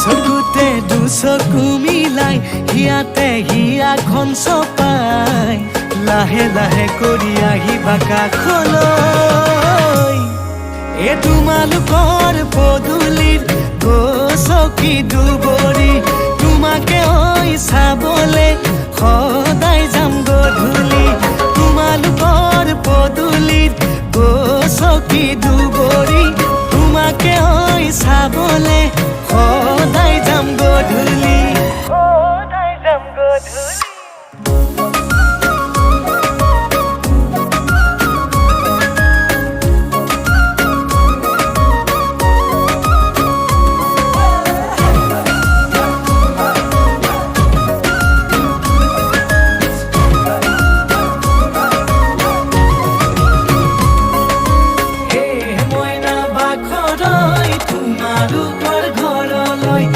চকুতে দুচকু মিলাই হিয়াতে হিয়াখন চপাই লাহে লাহে কৰি আহিবা কাষলৈ। এ তোমালোকৰ পদূলিত গছকি দুবৰি তোমাকে ঐ চাবলে সদায় যাম গধূলি। তোমালোকৰ পদূলিত গছকি দুবৰি তোমাকে ঐ চাবলে সদায়